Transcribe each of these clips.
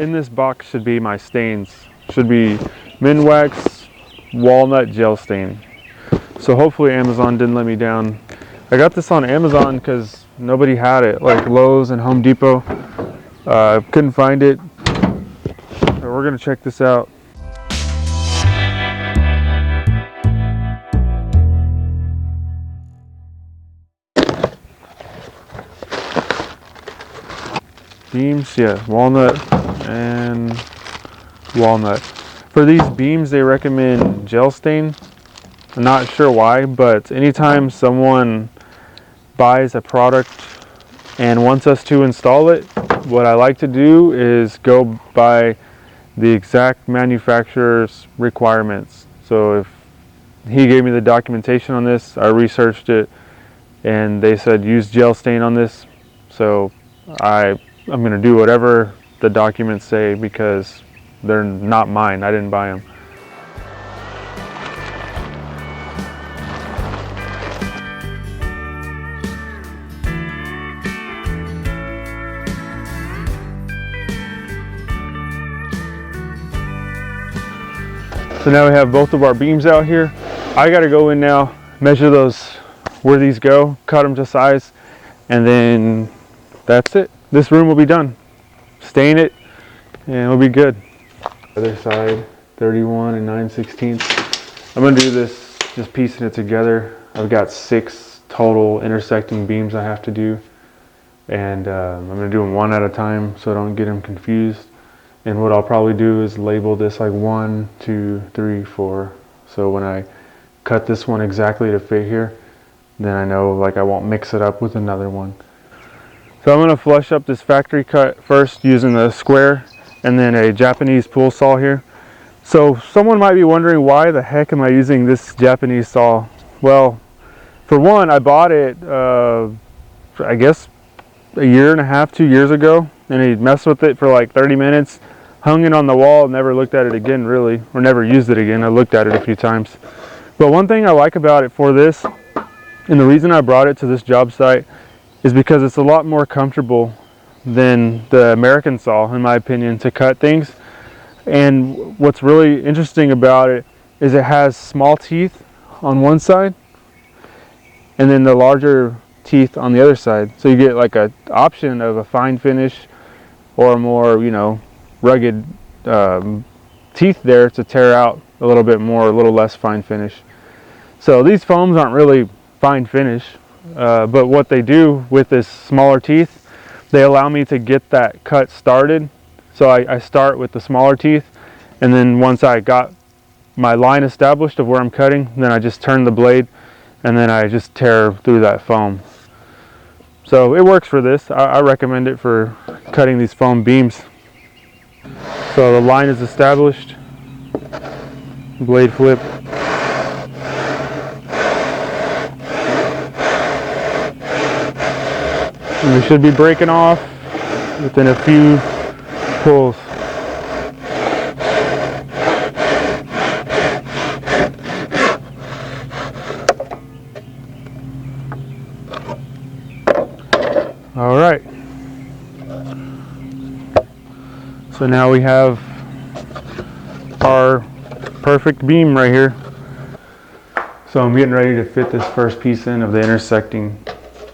in this box should be my stains. Should be Minwax walnut gel stain. So hopefully Amazon didn't let me down. I got this on Amazon because nobody had it, like Lowe's and Home Depot. Couldn't find it. So we're gonna check this out. Beams, yeah, walnut and walnut. For these beams, they recommend gel stain. I'm not sure why, but anytime someone buys a product and wants us to install it, what I like to do is go by the exact manufacturer's requirements. So if he gave me the documentation on this, I researched it, and they said use gel stain on this. So I'm going to do whatever the documents say because they're not mine. I didn't buy them. So now we have both of our beams out here. I got to go in now, measure those where these go, cut them to size, and then that's it. This room will be done. Stain it, and it'll be good. Other side, 31 and 9/16. I'm gonna do this just piecing it together. I've got 6 total intersecting beams I have to do, and I'm gonna do them one at a time so I don't get them confused. And what I'll probably do is label this like 1, 2, 3, 4. So when I cut this one exactly to fit here, then I know like I won't mix it up with another one. So I'm gonna flush up this factory cut first using the square and then a Japanese pool saw here. So someone might be wondering, why the heck am I using this Japanese saw? Well, for one, I bought it, I guess a year and a half, 2 years ago, and he messed with it for like 30 minutes, hung it on the wall, never looked at it again really, or never used it again. I looked at it a few times. But one thing I like about it for this, and the reason I brought it to this job site, is because it's a lot more comfortable than the American saw, in my opinion, to cut things. And what's really interesting about it is it has small teeth on one side and then the larger teeth on the other side. So you get like an option of a fine finish or more, you know, rugged teeth there to tear out a little bit more, a little less fine finish. So these foams aren't really fine finish, but what they do with this smaller teeth, they allow me to get that cut started. So I start with the smaller teeth, and then once I got my line established of where I'm cutting, then I just turn the blade and then I just tear through that foam. So it works for this. I recommend it for cutting these foam beams. So the line is established, blade flip. And we should be breaking off within a few pulls. All right. So now we have our perfect beam right here. So I'm getting ready to fit this first piece in of the intersecting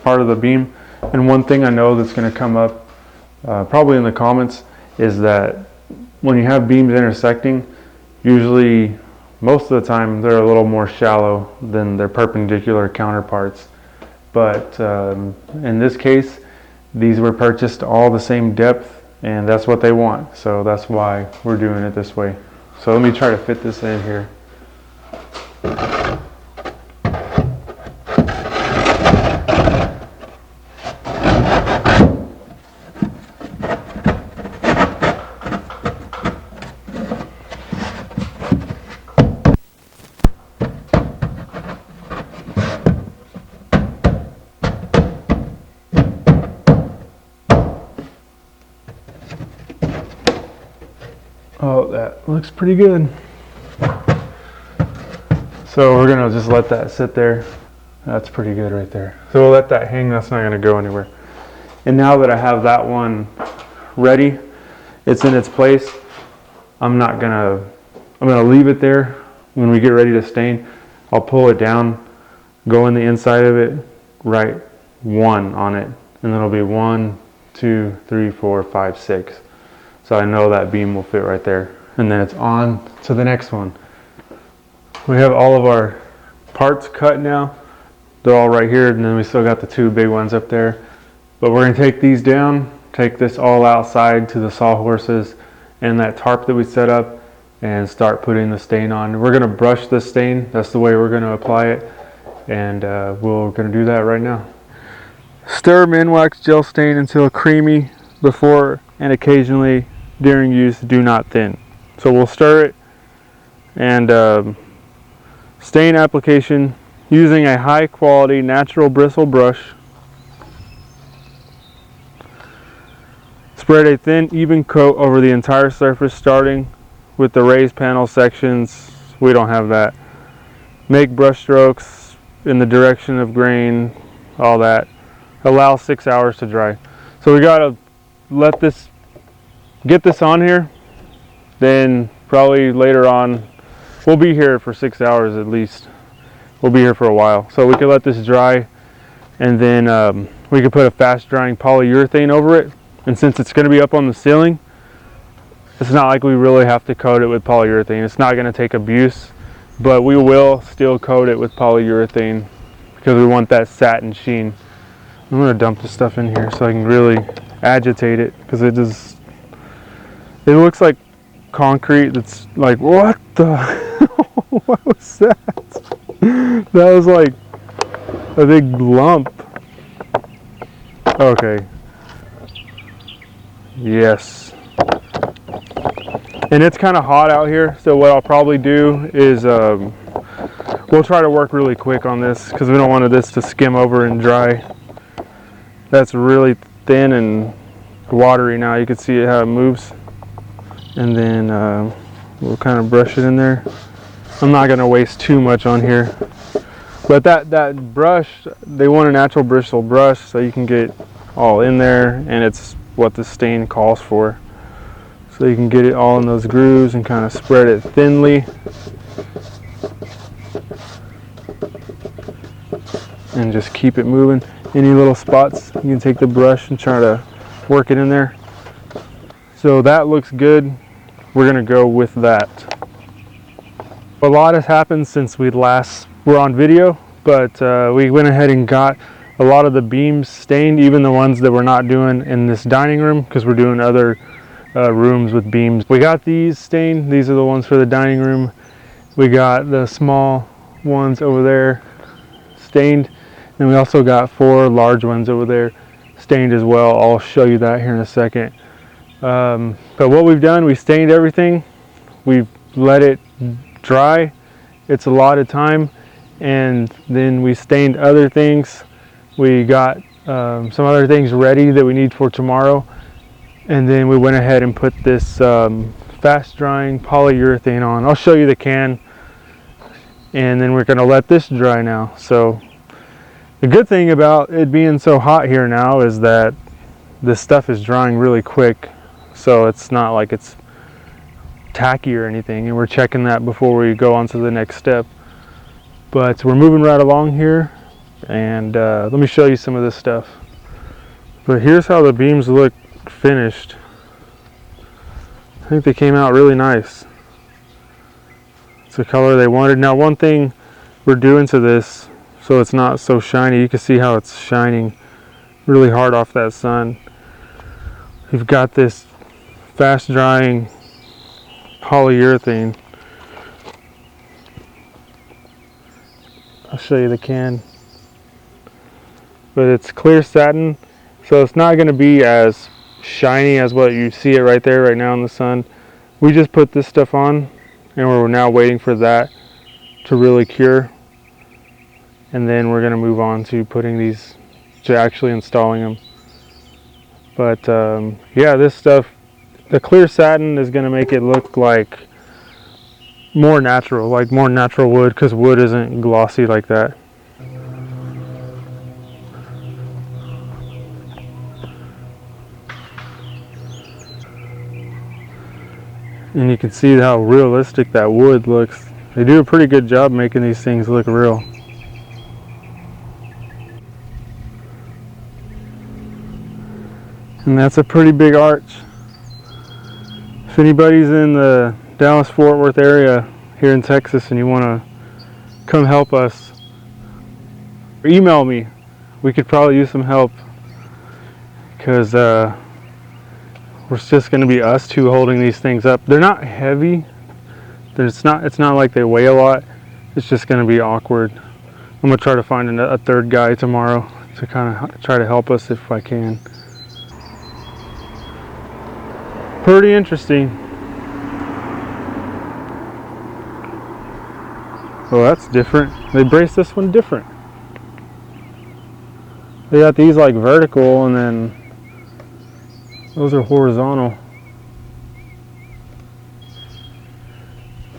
part of the beam. And one thing I know that's going to come up probably in the comments is that when you have beams intersecting, usually most of the time they're a little more shallow than their perpendicular counterparts. But in this case, these were purchased all the same depth, and that's what they want. So that's why we're doing it this way. So let me try to fit this in here. Oh, that looks pretty good. So we're gonna just let that sit there. That's pretty good right there. So we'll let that hang, that's not gonna go anywhere. And now that I have that one ready, it's in its place. I'm gonna leave it there. When we get ready to stain, I'll pull it down, go in the inside of it, write 1 on it, and then it'll be 1, 2, 3, 4, 5, 6. So I know that beam will fit right there. And then it's on to the next one. We have all of our parts cut now. They're all right here, and then we still got the 2 big ones up there. But we're gonna take these down, take this all outside to the sawhorses and that tarp that we set up, and start putting the stain on. We're gonna brush the stain. That's the way we're gonna apply it. And we're gonna do that right now. Stir Minwax gel stain until creamy before and occasionally during use, do not thin. So we'll stir it, and stain application using a high quality natural bristle brush. Spread a thin, even coat over the entire surface, starting with the raised panel sections. We don't have that. Make brush strokes in the direction of grain, all that. Allow 6 hours to dry. So we gotta get this on here. Then probably later on, we'll be here for 6 hours at least. We'll be here for a while. So we can let this dry, and then we can put a fast drying polyurethane over it. And since it's gonna be up on the ceiling, it's not like we really have to coat it with polyurethane. It's not gonna take abuse, but we will still coat it with polyurethane because we want that satin sheen. I'm gonna dump this stuff in here so I can really agitate it, because it looks like concrete that's like, what the what was that? That was like a big lump. Okay. Yes. And it's kind of hot out here, so what I'll probably do is we'll try to work really quick on this because we don't want this to skim over and dry. That's really thin and watery now. You can see it how it moves. And then we'll kind of brush it in there. I'm not going to waste too much on here. But that brush, they want a natural bristle brush so you can get all in there, and it's what the stain calls for. So you can get it all in those grooves and kind of spread it thinly. And just keep it moving. Any little spots, you can take the brush and try to work it in there. So that looks good. We're gonna go with that. A lot has happened since we last were on video, but we went ahead and got a lot of the beams stained, even the ones that we're not doing in this dining room, because we're doing other rooms with beams. We got these stained. These are the ones for the dining room. We got the small ones over there stained, and we also got 4 large ones over there stained as well. I'll show you that here in a second. But what we've done, we stained everything. We've let it dry. It's a lot of time, and then we stained other things. We got some other things ready that we need for tomorrow, and then we went ahead and put this fast drying polyurethane on. I'll show you the can, and then we're going to let this dry now. So the good thing about it being so hot here now is that this stuff is drying really quick, so it's not like it's tacky or anything, and we're checking that before we go on to the next step. But we're moving right along here, and let me show you some of this stuff. But here's how the beams look finished. I think they came out really nice. It's the color they wanted. Now, one thing we're doing to this so it's not so shiny, you can see how it's shining really hard off that sun. We've got this fast drying polyurethane. I'll show you the can. But it's clear satin, so it's not going to be as shiny as what you see it right there right now in the sun. We just put this stuff on, and we're now waiting for that to really cure, and then we're going to move on to putting these, to actually installing them. But yeah, this stuff, the clear satin is going to make it look like more natural wood, because wood isn't glossy like that. And you can see how realistic that wood looks. They do a pretty good job making these things look real. And that's a pretty big arch. If anybody's in the Dallas-Fort Worth area here in Texas and you want to come help us, email me. We could probably use some help, because it's just going to be us two holding these things up. They're not heavy. It's not like they weigh a lot. It's just going to be awkward. I'm going to try to find a third guy tomorrow to kind of try to help us if I can. Pretty interesting. Oh, that's different. They braced this one different. They got these like vertical, and then those are horizontal.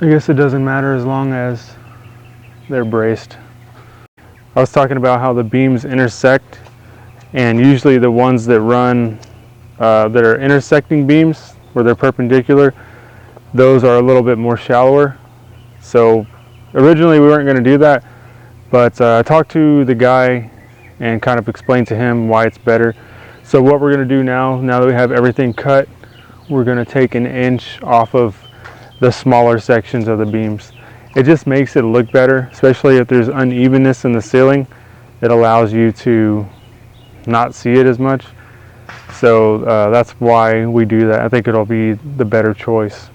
I guess it doesn't matter as long as they're braced. I was talking about how the beams intersect, and usually the ones that run that are intersecting beams where they're perpendicular, those are a little bit more shallower. So originally we weren't going to do that, but I talked to the guy and kind of explained to him why it's better. So what we're going to do now that we have everything cut, we're going to take an inch off of the smaller sections of the beams. It just makes it look better, especially if there's unevenness in the ceiling. It allows you to not see it as much. So that's why we do that. I think it'll be the better choice.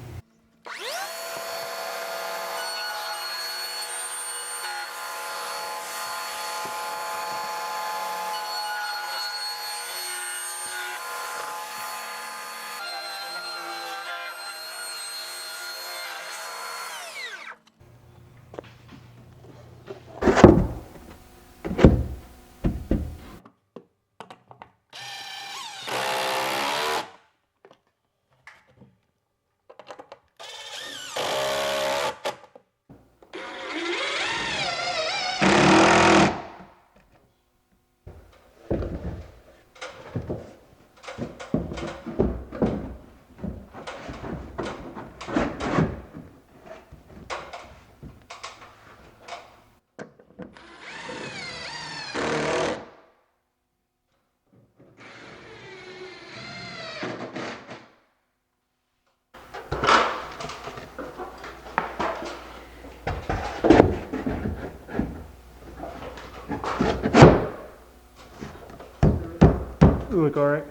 Look all right?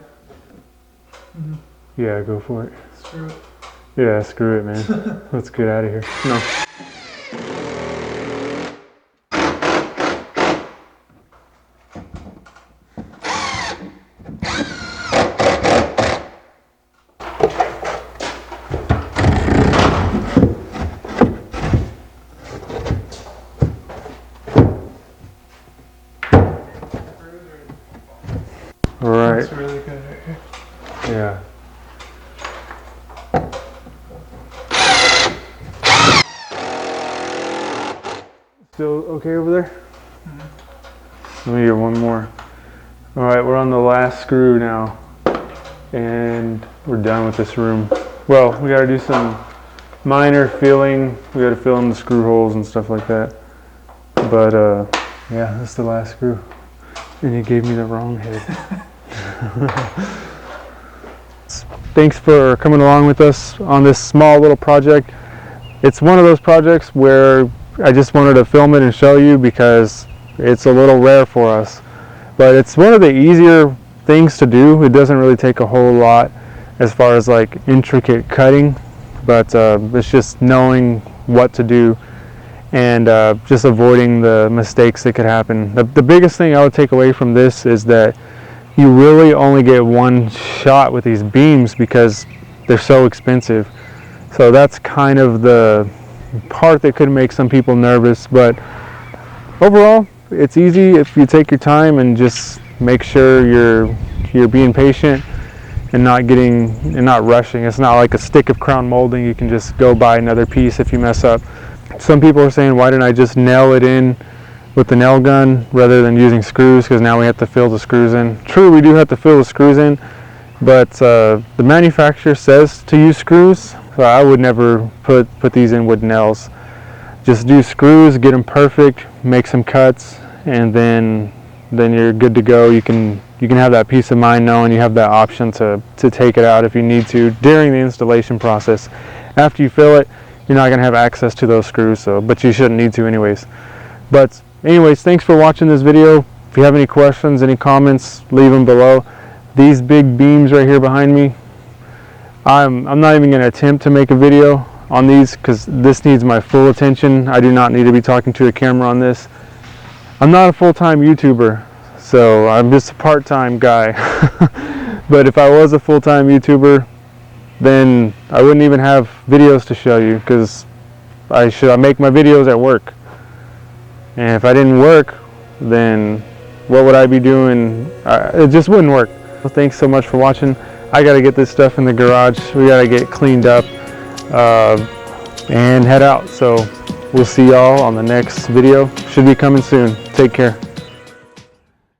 Mm-hmm. Yeah, go for it. Screw it. Yeah, screw it, man. Let's get out of here. No. All right. That's really good right here. Yeah. Still okay over there? Mm-hmm. Let me get one more. All right, we're on the last screw now, and we're done with this room. Well, we got to do some minor filling. We got to fill in the screw holes and stuff like that. But yeah, that's the last screw. And you gave me the wrong head. Thanks for coming along with us on this small little project. It's one of those projects where I just wanted to film it and show you because it's a little rare for us. But it's one of the easier things to do. It doesn't really take a whole lot as far as like intricate cutting, but it's just knowing what to do and just avoiding the mistakes that could happen. The biggest thing I would take away from this is that you really only get one shot with these beams because they're so expensive. So that's kind of the part that could make some people nervous, but overall it's easy if you take your time and just make sure you're being patient and not rushing. It's not like a stick of crown molding. You can just go buy another piece if you mess up. Some people are saying, why didn't I just nail it in with the nail gun rather than using screws, because now we have to fill the screws in. True, we do have to fill the screws in, but the manufacturer says to use screws. So I would never put these in with nails. Just do screws, get them perfect, make some cuts, and then you're good to go. You can have that peace of mind knowing you have that option to take it out if you need to during the installation process. After you fill it, you're not going to have access to those screws, but you shouldn't need to anyways. But anyways, thanks for watching this video. If you have any questions, any comments, leave them below. These big beams right here behind me, I'm not even going to attempt to make a video on these because this needs my full attention. I do not need to be talking to a camera on this. I'm not a full-time YouTuber, so I'm just a part-time guy. But if I was a full-time YouTuber, then I wouldn't even have videos to show you because I make my videos at work. And if I didn't work, then what would I be doing? It just wouldn't work. Well, thanks so much for watching. I got to get this stuff in the garage. We got to get cleaned up and head out. So we'll see y'all on the next video. Should be coming soon. Take care.